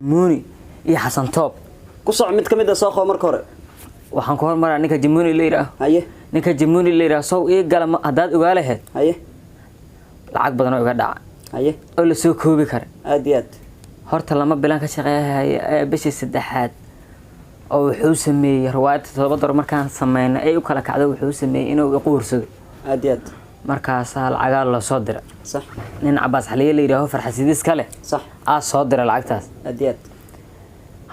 Muni iyo Xasan Toob ku soc mid kamid ah soo qo marka hore waxaan ku hormaraa ninka Jimuni leeyahay haye ninka Jimuni leeyahay soo ii galma hadaad ogaalaheed haye lacag badan oo iga dhaca haye oo la soo koobi kara aad iyo aad horta lama bilan ka shaqeeyahay bishii saddexaad oo wuxuu sameeyay riwaayad $7 markaan sameeyay ay u kala kacdo wuxuu sameeyay inuu i quursado aad iyo aad markaas lacag la soo diray صح nin Abbas Xaliye leeyahay farxasidiis kale صح soo diray lacagtaas aad iyo aad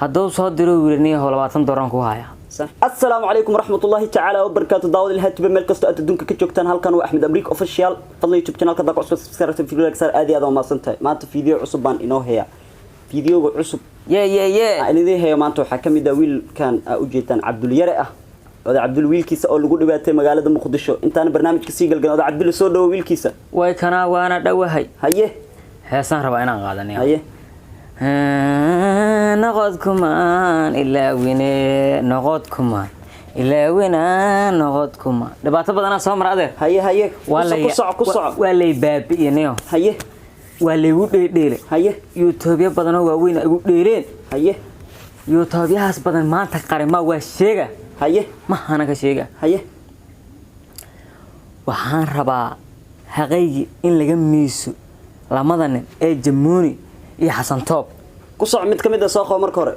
hadduu soo diro wiilniyo $20 ku haya صح السلام عليكم ورحمة الله تعالى وبركاته داود الهاتف ملك كستو أتدونك كجوكتان هالكان وأحمد أمريك أوفيشال فضل يوتيوب channel كذاك عصب سكرت فيديو لك صار آدي هذا ما صنته ما أنت فيديو عصبان إنه هي فيديو عصب يا اللي ذي هي ما أنتو حكمي داويل كان أوجيتان عبد اليرقة هذا عبد الويل كيسة أو لقول بيته مقالة مقدشة أنت أنا برنامج كسيجل قال هذا عبد السود ويل كيسة ويكنا وأنا دوهي هيه حسن ربعنا قادني هيه نقدكمان إلا وين نقدكمان إلا وين نقدكمان دبعت بدنا سامر هذا هيه كسع ولا باب ينيو هيه ولا يقول ديله هيه يوتيوب بدنا وين يقول ديلين هيه يوتيوب ياس بدنا ما تقارن ما وشيء هيه ما أنا كشيء هيه وحان ربا حقيقي إن لجميسو لماذا Jimuni iyo Xasan Toob ku soc mid kamid ah soo qo marka hore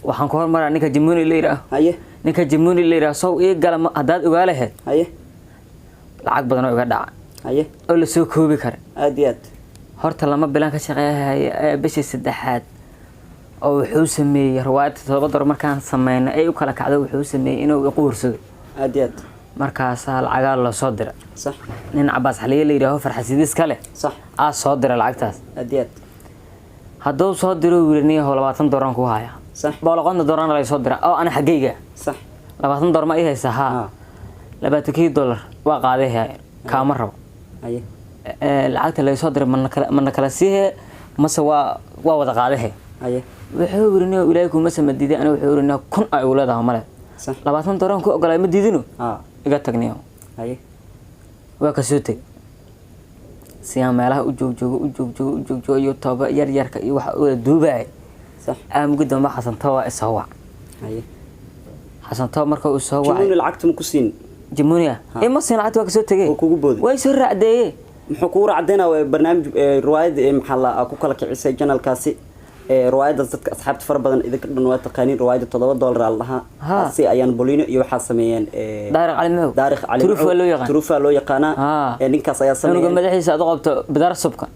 waxaan ku hormaraa ninka Jimuni leeyahay haye ninka Jimuni leeyahay soo ii galma hadaad ogaalaheed haye lacag badan oo iga dhaca haye oo la soo koobi kara aad iyo aad horta lama bilan ka shaqeeyahay bishii saddexaad oo wuxuu sameeyay riwaayad $7 markaan sameeyay ay u kala kacdo wuxuu sameeyay inuu i quursado aad iyo aad markaas lacag la soo diray صح nin Abbas Xaliye leeyahay farxasidiis kale صح soo diray lacagtaas aad iyo aad hadduu soo diro wiilniyo $20 ku haya صح $100 la soo diray oo ana xageyga صح $20 ma ihaysa ha $20 waa qaaday kaama rabo haye lacagta la soo diray man kala siihe mase waa wada qaaday haye wuxuu wiilniyo ilaahay kuma samadiiday ana wuxuu wiilniyo kun ay u leedahay male صح $20 ku ogolay ma diidino iga tagniyo haye waa ka soo tag siya meelaha u joog iyo tooba yarka iyo waxa uu duubay صح aamgu damba Xasan Toob soo wac haye Xasan Toob marka uu soo wac Jimuni lacagta ma ku siin Jimuni ma siin lacagta waa ka soo tagay oo kugu boodi way soo raacday muxuu ku raacdeena barnaamij riwaayad maxalla ku kala kicisay channelkaasi riwaayada dadka asxaabta far badan idinka dhan waa taqaaniin riwaayada $7 la dhahaa si ayaan bolino iyo waxa sameeyeen Daariq Ali Turufa loo yaqaan ninkaas ayaa sameeyay aniga madaxiisa aad qabto bidar subka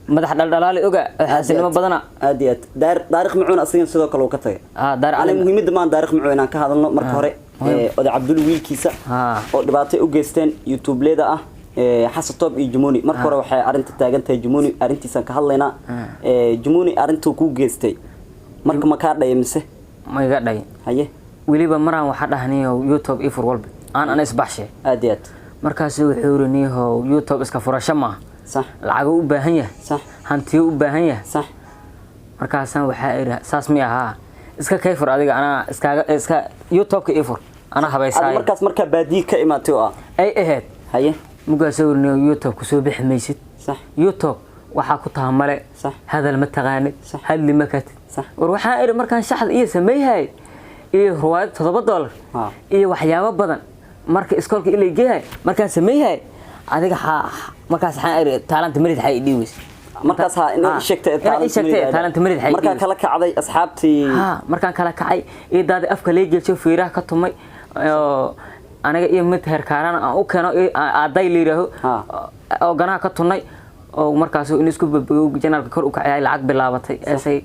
madax dhaldhalaali oga xaasinimo badana aad iyo aad Daariq Macuun asigan sidoo kale uu ka tagay Daariq Ali muhiimada ma Daariq Macuun aan ka hadalno marka hore oday Cabdul wiilkiisa oo dhibaato u geysteen YouTube leeda ah Xasan Toob iyo Jimuni marka hore waxay arinta taagantahay Jimuni arintiisan ka hadlaynaa Jimuni arintu ku geystay marka ma ka dhayay mise ma iga dhay haye waliba maraan waxa dhahniyo YouTube ifur walba aan isbaxshay aad iyo aad markaas wuxuu riniyo YouTube iska furasho ma صح lacag u baahan yahay صح hanti u baahan yahay صح markaas waxa ira saas miyaha iska kayfur adiga ana iska YouTube ka ifur ana habeysay markaas marka baadi ka imaatay oo ay ahayd haye mugaasawirniyo YouTube ku soo bixmaysid صح YouTube waxa ku taamale صح hadal ma taqaanid hal lima kat صح war waxa ira markaan shaxad iyo sameeyay iyo riwaayad $7 iyo waxyaabo badan marka iskoolka ilay geeyay markaan sameeyay adiga markaas waxaan iri talent marid hay dhiiwis markaas inay sheegtay talent marid hay markaan kala kacday asxaabtii markaan kala kacay ee daad afka leegeeyo fiiraha ka tumay anaga iyo mid heerkaaran aan u keeno aaday leeyahay oo ganaha ka tunay oo markaas in isku janaalka kor u kacay lacag bilaabatay ay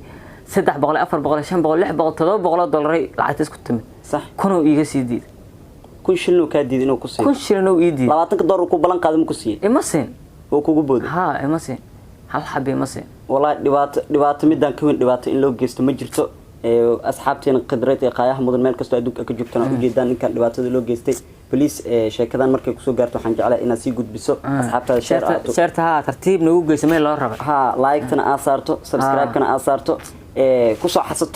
300 400 500 600 $700 lacagta isku timid صح kunoo iiga sii diid kun shilin ka diid inuu ku siiyo kun shilin oo ii diid $20 ku balan qaado ma ku siiyay ima siin oo kugu booday ima siin hal xabbi ima siin wallahi dhibaato midaan ka weyn dhibaato in loo geysto ma jirto asxaabteena qadreed ee qaayaha mudan meel kasto adduunka ka joogtana u jeedaan ninkan dhibaatada loo geystay police sheekadan markay ku soo gaarto waxaan jeclahay inaad si gudbiso asxaabtada share tartiib nagu geysamay loo rabay like-tana aad saarto subscribe-kana aad saarto ku soo Xasan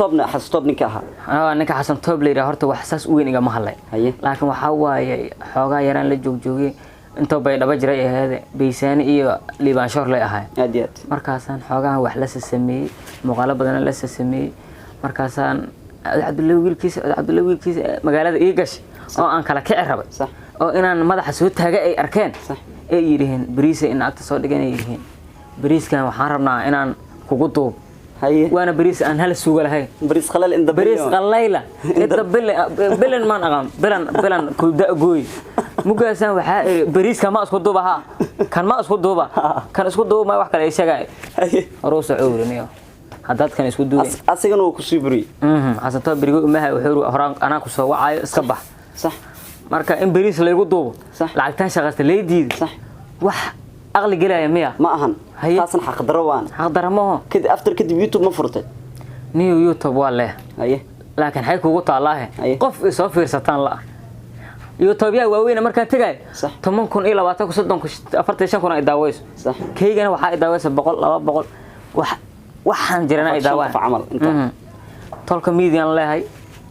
Toob ninka aha ninka Xasan Toob leeyahay horta wax saas u weyn iga ma hadlay laakiin waxa waaye xoogaa yaraan la joogjoogay inta bay dhaba jiray ahayd Baysaani iyo Liibaan Shoor lay ahay aad iyo aad markaasaan xoogaa wax la sameeyay muuqaalo badan la sameeyay markaasaan Cabdulla wiilkiisa magaalada ii gashay oo aan kala kici rabay صح oo inaan madaxa soo taaga ay arkeen صح ay yiraahdeen bariis in agta soo dhigan ay yiraahdeen bariiskan waxaan rabnaa inaan kugu duub هي وانا بريس ان هل سوق لهي بريس خلال ان بريس قليله انت بلن ما نقام بلن كودا غوي مغاسان waxa بريس كما اسكو دوبها كان ما اسكو دوبا كان اسكو دوبا ما wax kale sheegay roos cuuriniyo hadad kan isku duubay asigana uu ku sii buri hasato birigo umaha wuxuu horaan ana ku soo wacayo iska bax صح marka in bariis la igu duubo lacagtan shaqasta leeydiid صح wax aqli galaya miya ma ahan taasan xaq darwaan xaq daramo kid after kid YouTube ma furtay niyo YouTube waa leh haye laakiin xay kugu taalaahe qof soo fiirsataan la YouTube yaa waaweyn markaan tagay 10,000 iyo 20,000 ay daawayso صح keygana waxa ay daawayso 100 200 waxaan jirana ay daawaan amal inta tolka media leeyahay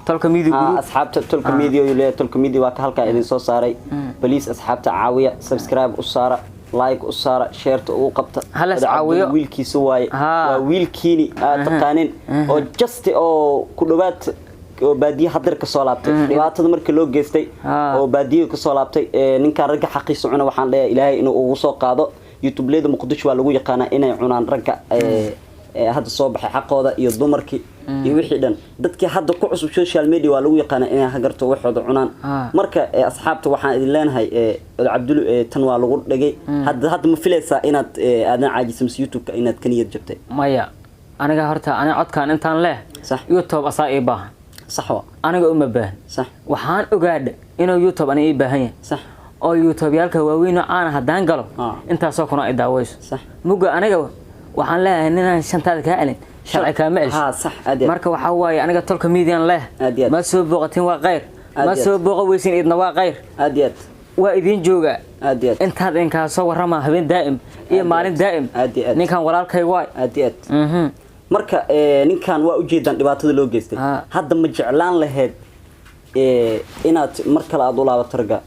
tolka media group asxaabta tolka media iyo leeyahay tolka media waa ka halka idin soo saaray please asxaabta caawiya subscribe u saara like u saara share uu qabta halas caawiyo wiilkiisa waa wiilkiini taqaanin oo just oo ku dhawaad oo baadiye hadar ka soo laabtay dhibaatada markii loo geystay oo baadiye ka soo laabtay ninka ragga xaqiiso cuna waxaan leeyahay ilaahay inuu ugu soo qaado YouTube leeda Muqdisho waa lagu yaqaanaa inay cunaan ragga hadda soo baxay xaqooda iyo dumarkii iyo wixii dhan dadkii hadda ku cusub social media waa lagu yaqaanaa inay hagarto waxooda cunaan marka asxaabta waxaan idin leenahay Cabdulla tan waa lagu dhagay hadda ma filaysaa inaad aadan caajiso YouTube-ka inaad ka niyad jabtay maya aniga horta ana codkaan intaan leh YouTube asaa ii baahan صح aniga uma baahan صح waxaan ogaaday inuu YouTube ani ii baahan yahay صح oo YouTube yaalka waaweyn aan hadaan galo inta soo kuna ay daawayso صح muga aniga waxaan leeyahay inaan shantaada ka celin sharci ka meel صح aad marka waxa waaye aniga tolka media leh ma soo booqatin waa qeyr ma soo booqo weysin idna waa qeyr aad aad waa idin jooga aad aad intaad in ka soo warama habeen daa'im iyo maalin daa'im ninkan walaalkay waay aad aad marka ninkan waa u jeedaan dhibaatada loo geystay hadda ma jeclaan lahayd inaad mar kale aad u laabato raga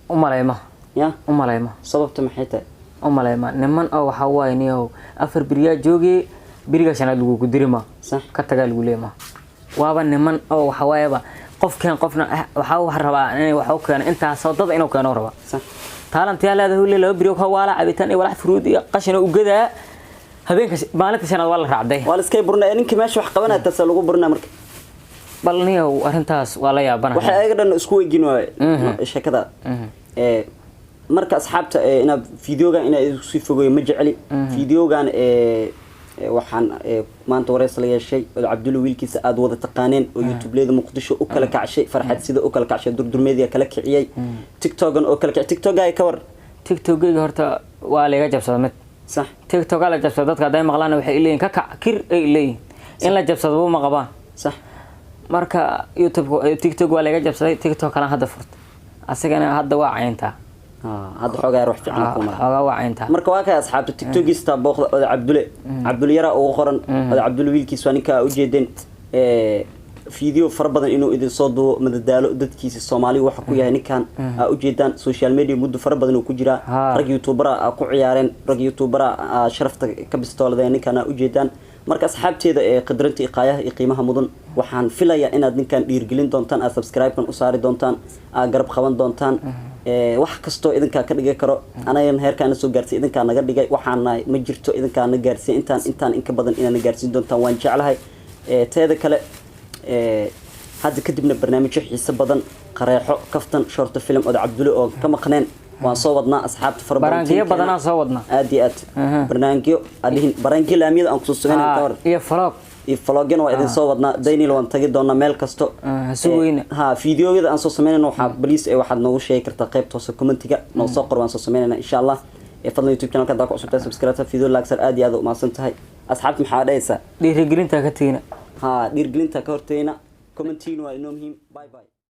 umalayma ya umalayma sababta maxay tahay umalayma niman oo waxa waay niyo afar biriya joogay biriga shanaad lagu gudirima صح ka tagaa lagu leema waaba niman oo waxa waayaba qofkeen qofna waxa rabaa inay wax u keeno inta soo dad inuu keeno raba صح taalantii leedahay hule laba biriyo ka waala cabitaan iyo walax fruud iyo qashin u gadaa habeenka maalinta shanaad waa la raacday wala iskay burnaa ninka meesha wax qabanaya taas lagu burnaa marka bal niyo arintaas waa la yaabanahay waxa ay dhan isku weydiin waay shakada marka asxaabta ina videoga ina isku fogeeyo ma jeceli videogan waxaan maanta wareys la yeeshay Cabdulla wiilkiisa aad wada taqaaneen oo YouTube leeda Muqdisho u kala kacshay farxad sida u kala kacshay durdurmeedii kala kiciyay TikTok-gan oo kala kiciyay TikTok-ga ay ka war TikTok-ga horta waa laga jabsaday mid صح TikTok la jabsaday dadka day maqlaan waxay leeyihiin ka kac kir ay leeyihiin in la jabsado ma qabaan صح marka YouTube TikTok waa laga jabsaday TikTok kana hadda furtay asagana hadda waa caynta hadda xogaa ruux fiican ku mar xogaa waa caynta marka waa ka asxaabta TikTok-giista booqda Cabdulla yara oo qoran Cabdulla wiilkiisa waa ninka u jeedeen video far badan inuu idin soo duubo madadaalo dadkiisa Soomaaliya waxa ku yahay ninkan u jeedaan social media muddo far badan uu ku jira rag YouTuber ku ciyaareen rag YouTuber sharafta ka bistoolada ninkan u jeedaan marka asxaabteeda qadrinta iqaayaha iyo qiimaha mudan waxaan filayaa inaad ninkan dhiirgelin doontaan aad subscribe-kan u saari doontaan aad garab qaban doontaan wax kasto idinka ka dhigay karo anaga heerkaan soo gaarsiin idinka naga dhigay waxaan ma jirto idinka naga gaarsiin intaan in ka badan inaad gaarsiin doontaan waan jeclahay teeda kale hadda kadibna barnaamijyo xiiso badan qareexo kaftan short film oo Cabdulla oo ka maqneen waan soo wadnaa asxaabta far badan barnaamijyo badan soo wadnaa aad iyo aad barnaamijyo adihin barnaamijyo laamiyada aan ku soo sameeyay ka war iyo vloggan waa idin soo wadnaa Daniel waan tagi doonaa meel kasto videoyada aan soo sameeyno waxa please waxaad noogu sheegi kartaa qaybta hoose commentiga noo soo qor waan soo sameeynaa insha Allah fadlan YouTube channel-ka daa ku cusubtaa subscribe video like aad iyo aad u maasan tahay asxaabta maxaa dhaysa dhiirigelinta ka tiina dhiirgelinta ka hortayna commentiina waa inoo muhiim bye bye